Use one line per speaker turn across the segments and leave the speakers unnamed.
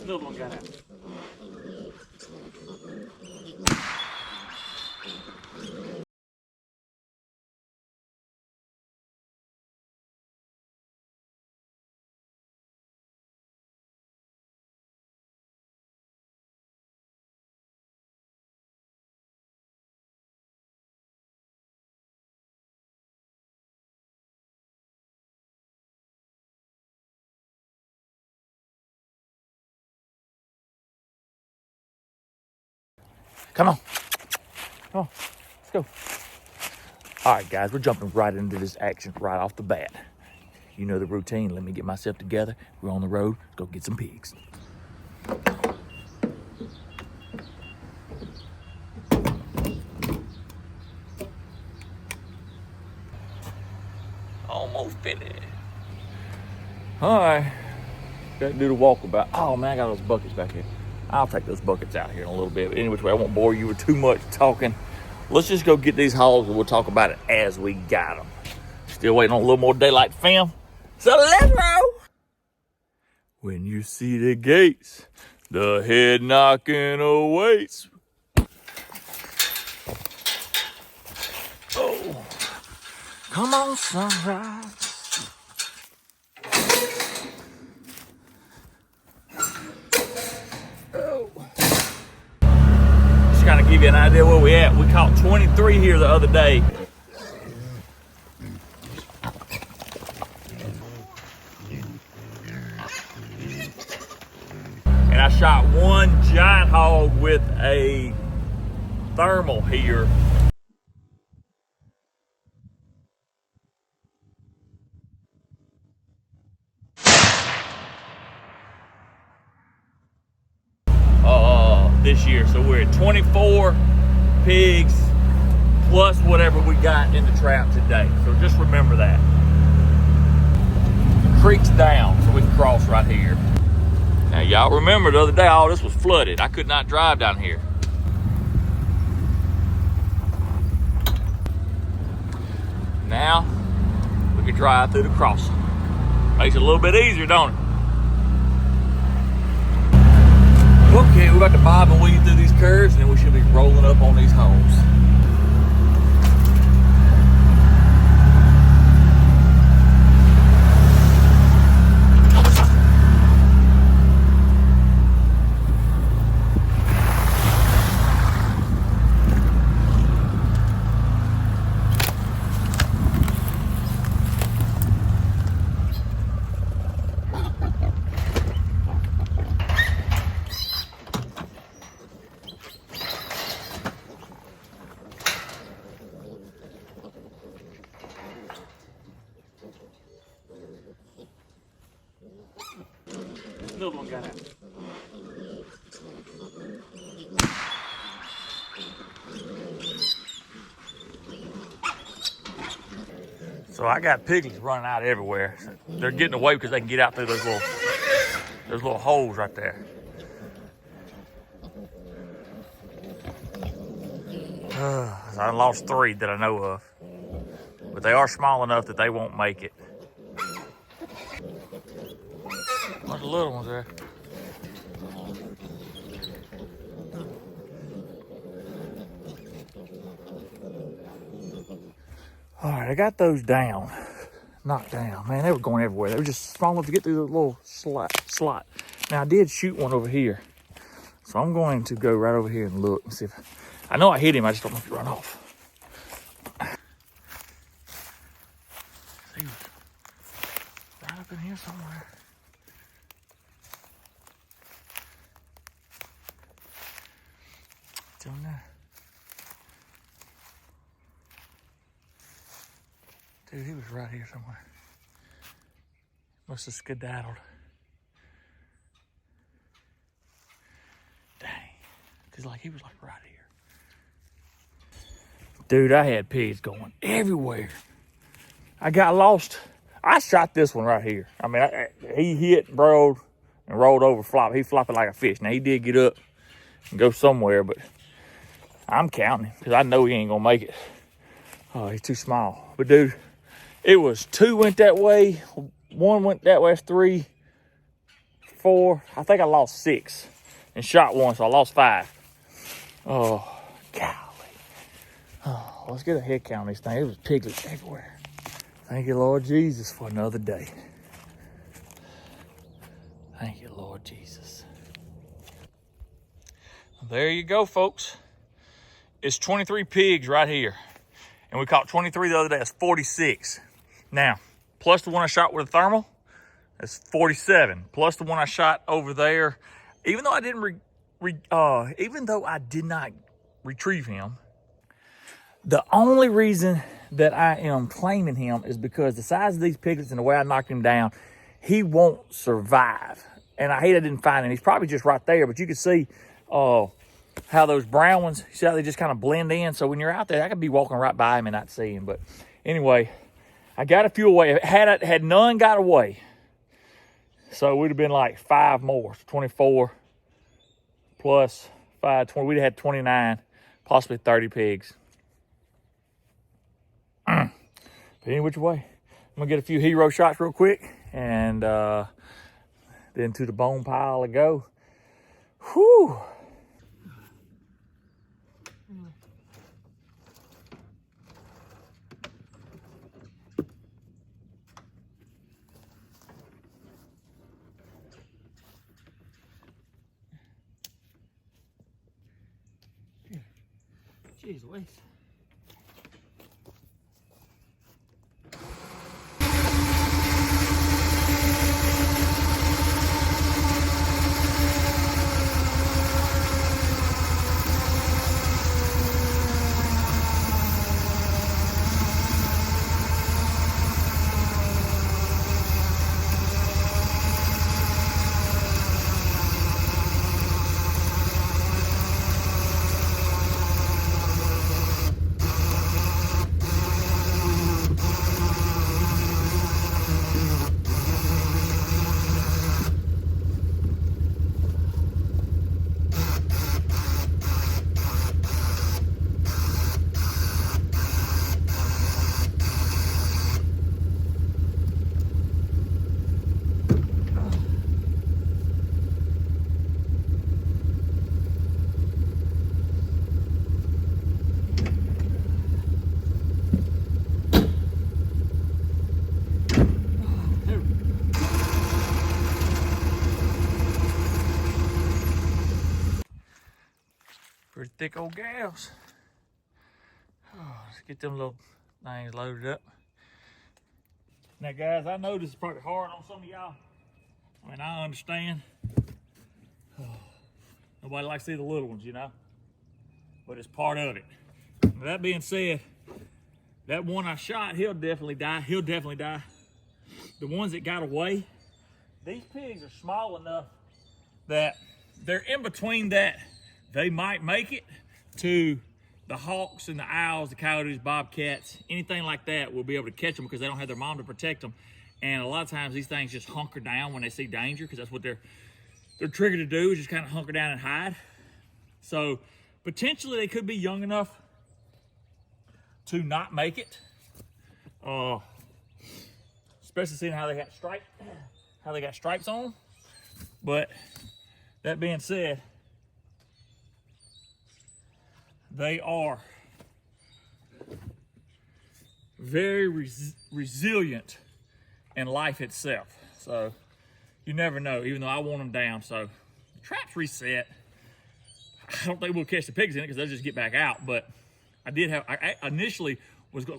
Little one got out. Come on. Come on. Let's go. All right, guys, we're jumping right into this action right off the bat. You know the routine. Let me get myself together. We're on the road. Let's go get some pigs. Almost finished. All right. Got to do the walkabout. Oh, man, I got those buckets back here. I'll take those buckets out here in a little bit. But anyway, I won't bore you with too much talking. Let's just go get these hogs and we'll talk about it as we got them. Still waiting on a little more daylight film. So let's roll. When you see the gates, the head knocking awaits. Oh, come on, sunrise. Oh. Just kind of give you an idea where we at. We caught 23 here the other day. And I shot one giant hog with a thermal here. This year. So we're at 24 pigs plus whatever we got in the trap today. So just remember that. The creek's down, so we can cross right here. Now y'all remember the other day all this was flooded. I could not drive down here. Now we can drive through the crossing. Makes it a little bit easier, don't it? Okay, we're about to bob and weave through these curves, and then we should be rolling up on these homes. Little one got out. So I got piglets running out everywhere. They're getting away because they can get out through those little holes right there. I lost 3 that I know of, but they are small enough that they won't make it. What's the little ones there? All right, I got those down, knocked down. Man, they were going everywhere. They were just small enough to get through the little slot. Now, I did shoot one over here, so I'm going to go right over here and look and see if... I know I hit him, I just don't know if he run off. He was right up in here somewhere. Still in there. Dude, he was right here somewhere. Must have skedaddled. Dang. Cause like he was like right here. Dude, I had pigs going everywhere. I got lost. I shot this one right here. I mean, he hit, broed, and rolled over, flopped. He flopping like a fish. Now, he did get up and go somewhere, but I'm counting him because I know he ain't going to make it. Oh, he's too small. But, dude, it was 2 went that way, one went that way. That's 3, 4. I think I lost 6 and shot 1, so I lost 5. Oh, golly. Oh, let's get a head count on these things. It was piglets everywhere. Thank you, Lord Jesus, for another day. Thank you, Lord Jesus. There you go, folks. It's 23 pigs right here. And we caught 23 the other day. That's 46. Now, plus the one I shot with a thermal, that's 47. Plus the one I shot over there. Even though I didn't even though I did not retrieve him, the only reason that I am claiming him is because the size of these piglets and the way I knocked him down, he won't survive. And I hate I didn't find him. He's probably just right there, but you can see how those brown ones, see how they just kind of blend in. So when you're out there, I could be walking right by him and not see him. But anyway, I got a few away. Had none got away, so it would have been like 5 more, 24 plus 5, 20. We'd have had 29, possibly 30 pigs. But any which way, I'm gonna get a few hero shots real quick, and then to the bone pile to go. Whew. Jeez Louise. Pretty thick old gals. Oh, let's get them little things loaded up. Now, guys, I know this is probably hard on some of y'all. I mean, I understand. Oh, nobody likes to see the little ones, you know, but it's part of it. Now, that being said, that one I shot, he'll definitely die. He'll definitely die. The ones that got away, these pigs are small enough that they're in between that they might make it to the hawks and the owls, the coyotes, bobcats, anything like that will be able to catch them because they don't have their mom to protect them. And a lot of times these things just hunker down when they see danger because that's what they're triggered to do, is just kind of hunker down and hide. So potentially they could be young enough to not make it. Especially seeing how they got stripes on them. But that being said, they are very resilient in life itself. So you never know, even though I want them down. So the trap's reset. I don't think we'll catch the pigs in it because they'll just get back out. But I initially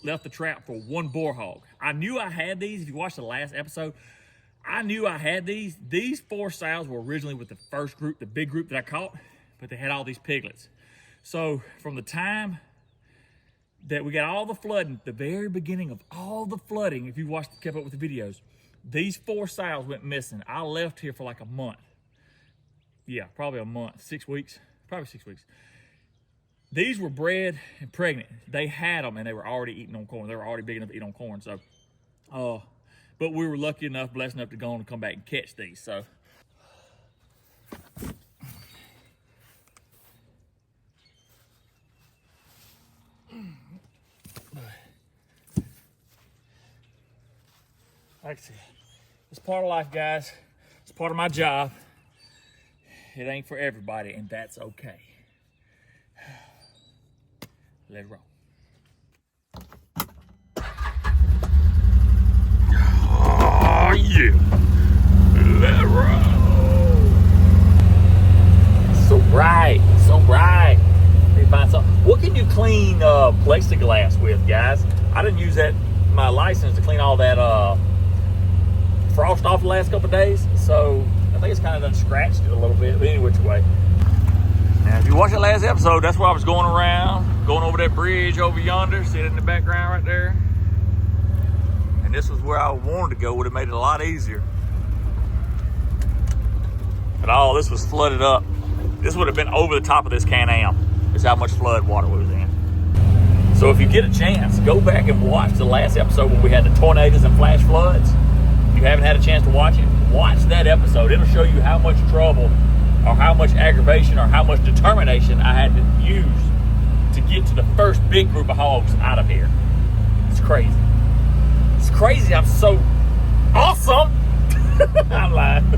left the trap for 1 boar hog. I knew I had these. If you watched the last episode, I knew I had these. These 4 sows were originally with the first group, the big group that I caught, but they had all these piglets. So from the time that we got all the flooding, the very beginning of all the flooding, if you kept up with the videos, these 4 sows went missing. I left here for like a month. Yeah, probably a month, 6 weeks, probably 6 weeks. These were bred and pregnant. They had them and they were already eating on corn. They were already big enough to eat on corn. So, but we were lucky enough, blessed enough to go on and come back and catch these. So. Like I said, It's part of life, guys. It's part of my job. It ain't for everybody, and that's okay. Let it roll. Oh, yeah. Let it roll. So bright. So bright. Let me find something. What can you clean plexiglass with, guys? I didn't use my license to clean all that frost off the last couple of days, so I think it's kind of done scratched it a little bit, but any which way. Now, if you watched the last episode, that's where I was going around, going over that bridge over yonder, sitting in the background right there. And this was where I wanted to go, would have made it a lot easier. But all this was flooded up. This would have been over the top of this Can-Am. That's how much flood water was in. So if you get a chance, go back and watch the last episode when we had the tornadoes and flash floods. If you haven't had a chance to watch it, watch that episode. It'll show you how much trouble or how much aggravation or how much determination I had to use to get to the first big group of hogs out of here. It's crazy. It's crazy. I'm so awesome. I'm lying.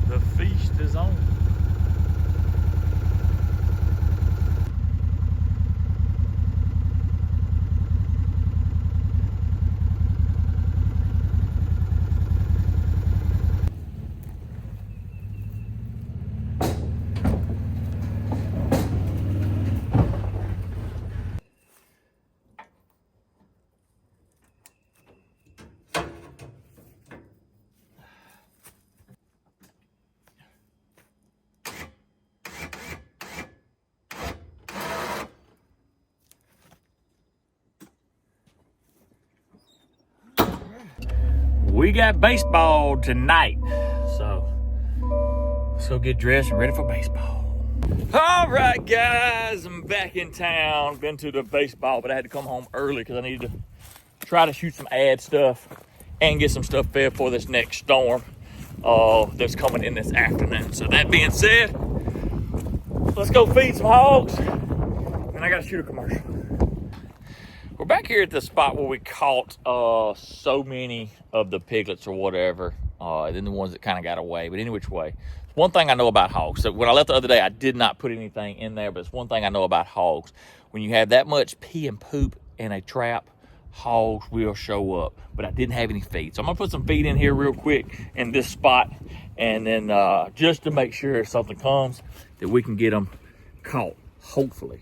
The feast is on. We got baseball tonight, so let's go get dressed and ready for baseball. All right, guys, I'm back in town. Been to the baseball, but I had to come home early because I needed to try to shoot some ad stuff and get some stuff fed for this next storm that's coming in this afternoon. So that being said, let's go feed some hogs, and I gotta shoot a commercial. We're back here at the spot where we caught so many of the piglets or whatever, then the ones that kind of got away. But any which way, one thing I know about hogs. So when I left the other day, I did not put anything in there, but it's one thing I know about hogs. When you have that much pee and poop in a trap, hogs will show up. But I didn't have any feed. So I'm going to put some feed in here real quick in this spot. And then just to make sure if something comes, that we can get them caught, hopefully.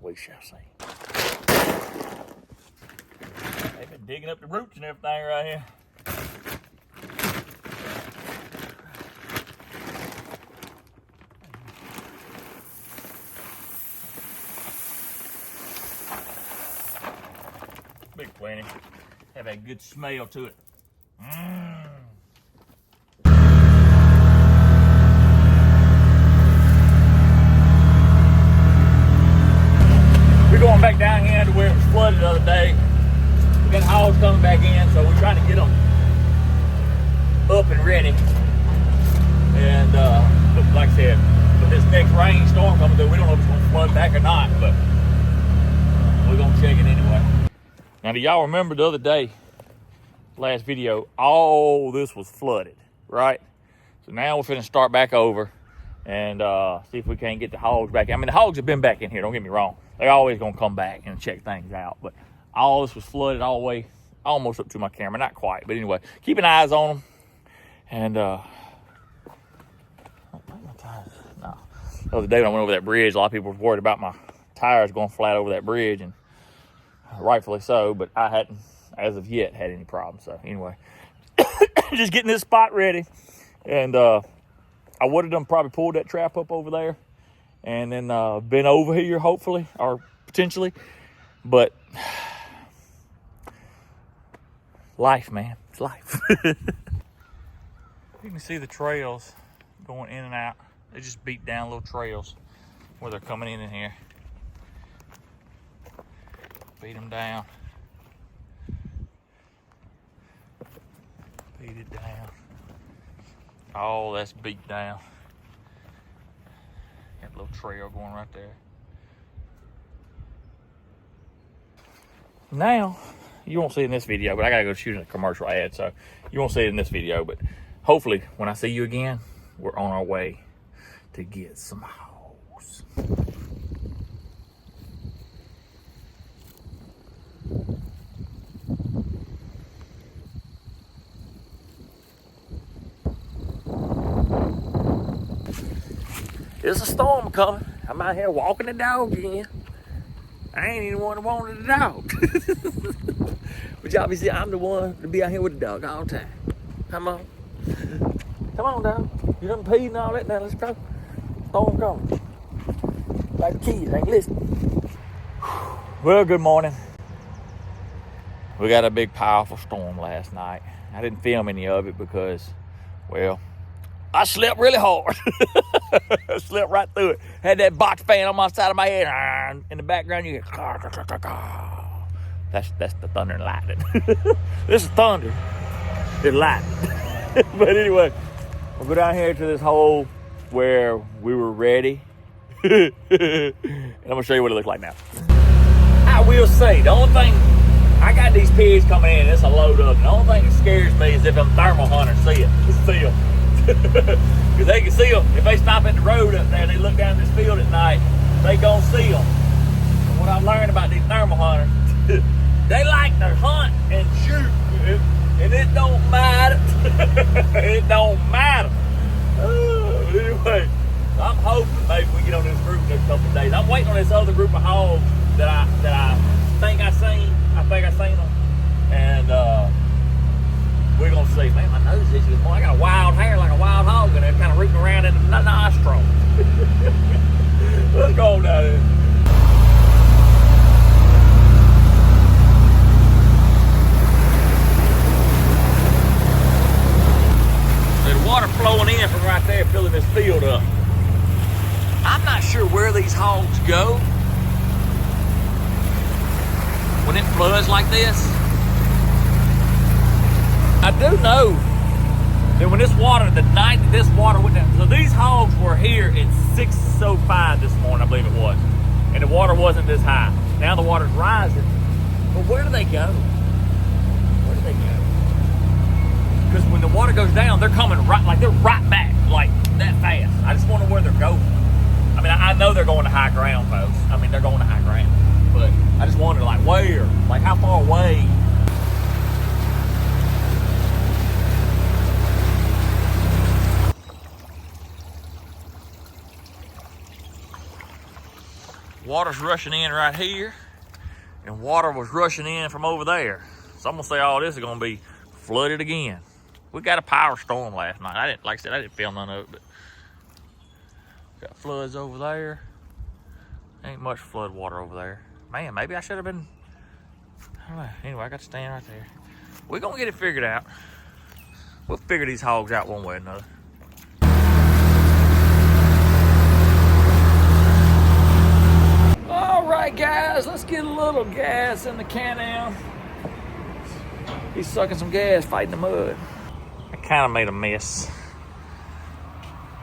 We shall see. They've been digging up the roots and everything right here. Big plenty. Have a good smell to it. We're going back down here to where it was flooded the other day. We got hogs coming back in, so we're trying to get them up and ready. And like I said, with this next rainstorm coming through, we don't know if it's going to flood back or not, but we're going to check it anyway. Now, do y'all remember the other day, last video, all this was flooded, right? So now we're finna start back over and see if we can't get the hogs back. I mean, the hogs have been back in here, don't get me wrong. They're always gonna come back and check things out, but all this was flooded all the way, almost up to my camera, not quite, but anyway, keeping eyes on them. And no. The other day when I went over that bridge, a lot of people were worried about my tires going flat over that bridge, and rightfully so, but I hadn't, as of yet, had any problems. So anyway, just getting this spot ready. And I would have done probably pulled that trap up over there and then been over here, hopefully, or potentially. But life, man, it's life. You can see the trails going in and out. They just beat down little trails where they're coming in here. Beat them down. Beat it down. Oh, that's beat down. Got a little trail going right there. Now, you won't see it in this video, but I gotta go shoot a commercial ad, so you won't see it in this video. But hopefully, when I see you again, we're on our way to get some hogs. There's a storm coming. I'm out here walking the dog again. I ain't even one that wanted the dog. But y'all be see, I'm the one to be out here with the dog all the time. Come on. Come on, dog. You done peed and all that. Now let's go. Storm coming. Like the kids ain't listening. Well, good morning. We got a big, powerful storm last night. I didn't film any of it because, well, I slept really hard. I slept right through it. Had that box fan on my side of my head. In the background, you hear. That's the thunder and lightning. This is thunder. It's lightning. But anyway, we'll go down here to this hole where we were ready. And I'm gonna show you what it looks like now. I will say, the only thing, I got these pigs coming in, it's a load of them. The only thing that scares me is if them thermal hunters see them. Because they can see them. If they stop at the road up there and they look down this field at night, they gonna see them. And what I've learned about these thermal hunters, they like to hunt and shoot, and it don't matter. It don't matter. Anyway, I'm hoping maybe we get on this group in a couple of days. I'm waiting on this other group of hogs that I think I seen. I think I seen them, and we're gonna see. Man, my nose is itchy. I got a wild hair like a wild hog, and they're kind of rooting around in the nostril. Let's go down there. There's water flowing in from right there, filling this field up. I'm not sure where these hogs go when it floods like this. I do know that when this water, the night that this water went down, so these hogs were here at 6:05 this morning, I believe it was, and the water wasn't this high. Now the water's rising, but where do they go? Where do they go? Because when the water goes down, they're coming right, like they're right back, like that fast. I just wonder where they're going. I mean, I know they're going to high ground, folks. I mean, they're going to high ground, but I just wonder, like, where? Like, how far away? Water's rushing in right here, and water was rushing in from over there. So I'm gonna say all this is gonna be flooded again. We got a power storm last night. Like I said, I didn't film none of it, but got floods over there. Ain't much flood water over there. Man, maybe I should have been, I don't know. Anyway, I got to stand right there. We're gonna get it figured out. We'll figure these hogs out one way or another. All right, guys, let's get a little gas in the can-am. He's sucking some gas, fighting the mud. I kind of made a mess.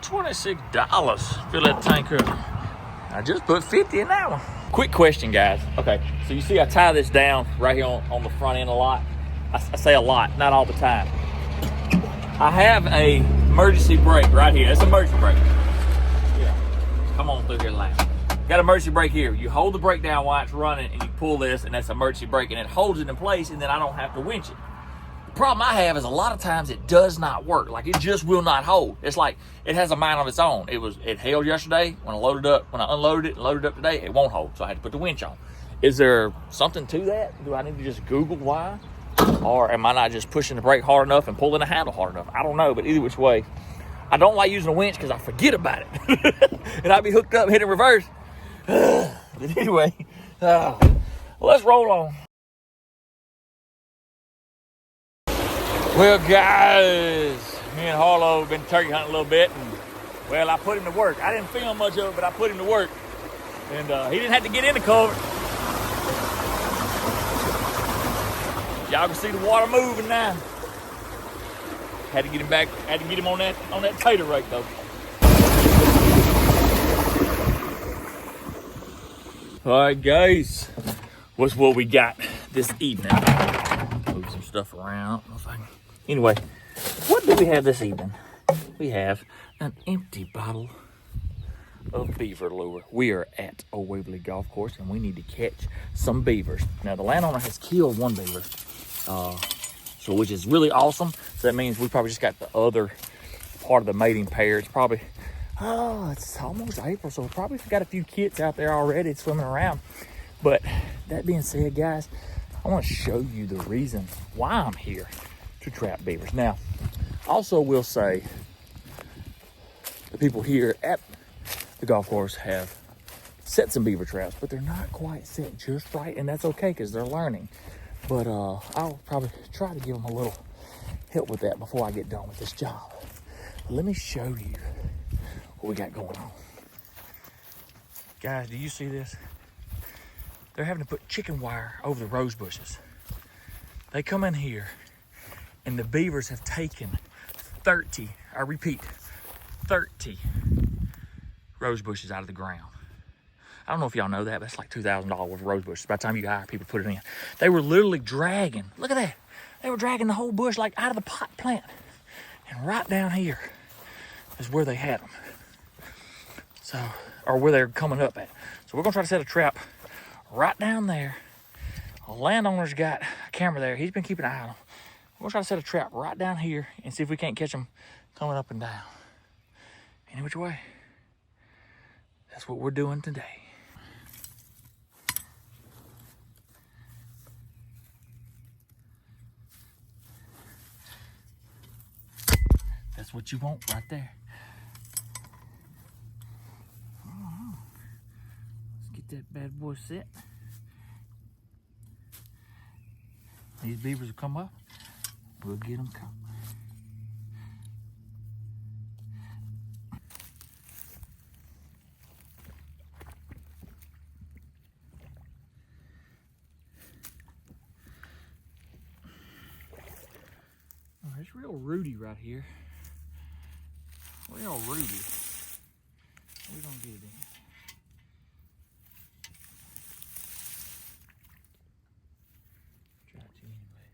$26, fill that tank up. I just put 50 in that one. Quick question, guys. Okay, so you see I tie this down right here on the front end a lot. I say a lot, not all the time. I have a emergency brake right here. It's an emergency brake. Yeah, come on through here loud. Got an emergency brake here. You hold the brake down while it's running and you pull this, and that's emergency brake, and it holds it in place, and then I don't have to winch it. The problem I have is a lot of times it does not work. Like, it just will not hold. It's like it has a mind of its own. It held yesterday when I loaded up. When I unloaded it and loaded up today, it won't hold. So I had to put the winch on. Is there something to that? Do I need to just Google why? Or am I not just pushing the brake hard enough and pulling the handle hard enough? I don't know, but either which way, I don't like using a winch because I forget about it. And I'd be hooked up hitting reverse. But anyway, let's roll on. Well, guys, me and Harlow have been turkey hunting a little bit, and well, I put him to work. I didn't film much of it, but I put him to work, and he didn't have to get in the cover. Y'all can see the water moving now. Had to get him back. Had to get him on that tater rake though. All right, guys, what's what we got this evening. Move some stuff around. Anyway, what do we have this evening? We have an empty bottle of beaver lure. We are at Old Waverly Golf Course and we need to catch some beavers. Now the landowner has killed one beaver, so which is really awesome. So that means we probably just got the other part of the mating pair. It's probably, it's almost April, so we probably got a few kits out there already swimming around. But that being said, guys, I want to show you the reason why I'm here to trap beavers. Now, also will say the people here at the golf course have set some beaver traps, but they're not quite set just right, and that's okay because they're learning. But I'll probably try to give them a little help with that before I get done with this job. Let me show you what we got going on. Guys, do you see this? They're having to put chicken wire over the rose bushes. They come in here and the beavers have taken 30, I repeat, 30 rose bushes out of the ground. I don't know if y'all know that, but it's like $2,000 worth of rose bushes by the time you hire people to put it in. They were literally dragging, look at that. They were dragging the whole bush like out of the pot plant. And right down here is where they had them. So, or where they're coming up at. So we're gonna try to set a trap right down there. The landowner's got a camera there. He's been keeping an eye on them. We're gonna try to set a trap right down here and see if we can't catch them coming up and down. Any which way. That's what we're doing today. That's what you want right there. Let's get that bad boy set. These beavers will come up. We'll get them caught. Oh, it's real rooty right here. Real rooty. We're gonna get it in. Try to anyway.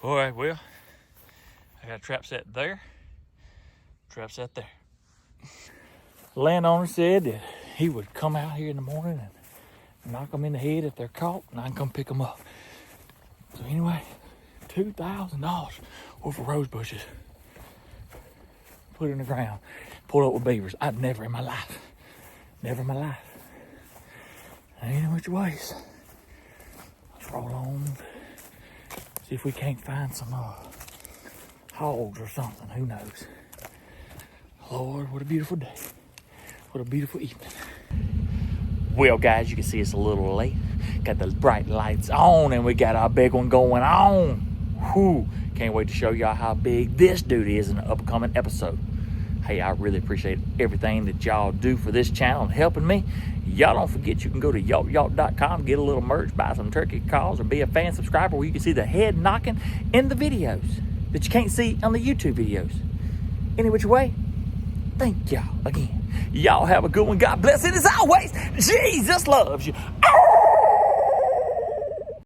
All right, well, I got a trap set there, trap set there. The landowner said that he would come out here in the morning and knock them in the head if they're caught, and I can come pick them up. So anyway, $2,000 worth of rose bushes put in the ground, pulled up with beavers. I've never in my life, Ain't which ways. Let's roll on. See if we can't find some hogs or something. Who knows? Lord, what a beautiful day. What a beautiful evening. Well, guys, you can see it's a little late. Got the bright lights on and we got our big one going on. Whew. Can't wait to show y'all how big this dude is in the upcoming episode. Hey, I really appreciate everything that y'all do for this channel and helping me. Y'all don't forget you can go to yawp.com, get a little merch, buy some turkey calls, or be a fan subscriber where you can see the head knocking in the videos that you can't see on the YouTube videos. Any which way, thank y'all again. Y'all have a good one. God bless it as always. Jesus loves you.